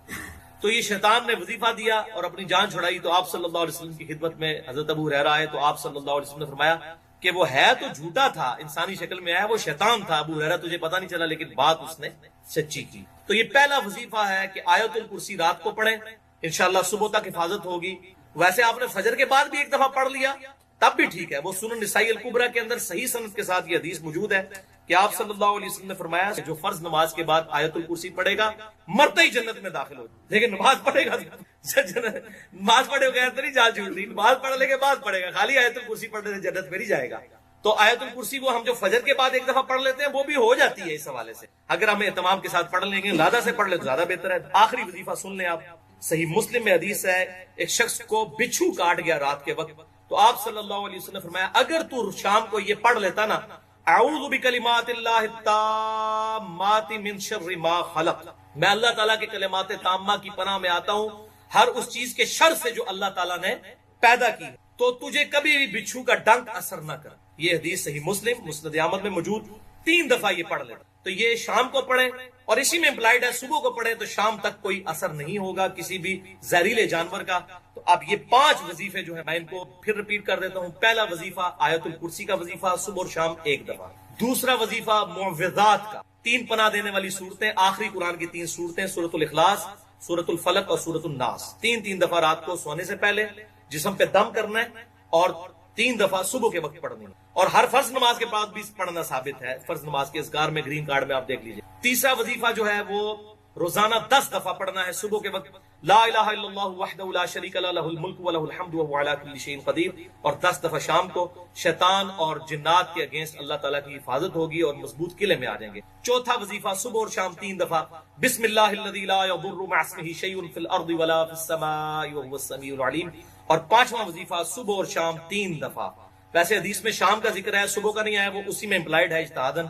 تو یہ شیطان نے وظیفہ دیا اور اپنی جان چھڑائی. تو آپ صلی اللہ علیہ وسلم کی خدمت میں حضرت ابو ہریرہ آئے تو آپ صلی اللہ علیہ وسلم نے فرمایا کہ وہ ہے تو جھوٹا تھا، انسانی شکل میں آیا، وہ شیطان تھا. ابو ہریرہ تجھے پتہ نہیں چلا لیکن بات اس نے سچی کی. تو یہ پہلا وظیفہ ہے کہ آیت الکرسی رات کو پڑھیں، انشاءاللہ صبح تک حفاظت ہوگی. ویسے آپ نے فجر کے بعد بھی ایک دفعہ پڑھ لیا تب بھی ٹھیک ہے. وہ سنن نسائی الکبریٰ کے اندر صحیح سند کے ساتھ یہ حدیث موجود ہے کہ آپ صلی اللہ علیہ وسلم نے فرمایا جو فرض نماز کے بعد آیت الکرسی پڑھے گا مرتے ہی جنت میں داخل ہو، لیکن نماز پڑھے گا نماز پڑھے گا تو نہیں جان چھوڑنی، نماز پڑھنے کے بعد پڑھے گا. خالی آیت الکرسی پڑھنے سے جنت میں نہیں جائے گا. تو آیت الکرسی وہ ہم جو فجر کے بعد ایک دفعہ پڑھ لیتے ہیں وہ بھی ہو جاتی ہے اس حوالے سے. اگر ہم اہتمام کے ساتھ پڑھ لیں گے، لادہ سے پڑھ لیں تو زیادہ بہتر ہے. آخری وظیفہ سن لیں آپ. صحیح مسلم میں حدیث ہے ایک شخص کو بچھو کاٹ گیا رات کے وقت، تو آپ صلی اللہ علیہ وسلم نے فرمایا اگر تو شام کو یہ پڑھ لیتا نا اعوذ بکلمات اللہ التامات من شر ما خلق، میں اللہ تعالیٰ کے کلمات تامہ کی پناہ میں آتا ہوں ہر اس چیز کے شر سے جو اللہ تعالیٰ نے پیدا کی، تو تجھے کبھی بھی بچھو کا ڈنک اثر نہ کر. یہ حدیث صحیح مسلم مسند احمد میں موجود. 3 دفعہ یہ پڑھ لیتا. تو یہ شام کو پڑھیں اور اسی میں امپلائڈ ہے صبح کو پڑھیں تو شام تک کوئی اثر نہیں ہوگا کسی بھی زہریلے جانور کا. تو اب یہ 5 وظیفے جو ہیں میں ان کو پھر ریپیٹ کر دیتا ہوں. پہلا وظیفہ آیت الکرسی کا وظیفہ صبح اور شام 1 دفعہ. دوسرا وظیفہ معوذات کا، 3 پناہ دینے والی صورتیں، آخری قرآن کی 3 صورتیں، سورۃ الاخلاص، سورۃ الفلق اور سورۃ الناس، 3 دفعہ رات کو سونے سے پہلے جسم پہ دم کرنا ہے اور 3 دفعہ صبح کے وقت پڑھنی ہے، اور ہر فرض نماز کے بعد بھی پڑھنا ثابت ہے، فرض نماز کے اذکار میں گرین کارڈ میں آپ دیکھ لیجئے۔ تیسرا وظیفہ جو ہے وہ روزانہ 10 دفعہ پڑھنا ہے صبح کے وقت، لا الہ الا اللہ وحدہ لا شریک لہ لہ الملک ولہ الحمد وہو علی کل شیء قدیر، اور 10 دفعہ شام کو۔ شیطان اور جنات کے اگینسٹ اللہ تعالیٰ کی حفاظت ہوگی اور مضبوط قلعے میں آ جائیں گے۔ چوتھا وظیفہ صبح اور شام 3 دفعہ بسم اللہ الذی لا یضر مع اسمہ شیء فی الارض ولا فی السماء وہو السمیع العلیم، اور پانچواں وظیفہ صبح اور شام 3 دفعہ۔ ویسے حدیث میں شام کا ذکر ہے، صبح کا نہیں آیا، وہ اسی میں امپلائڈ ہے اجتہاداً،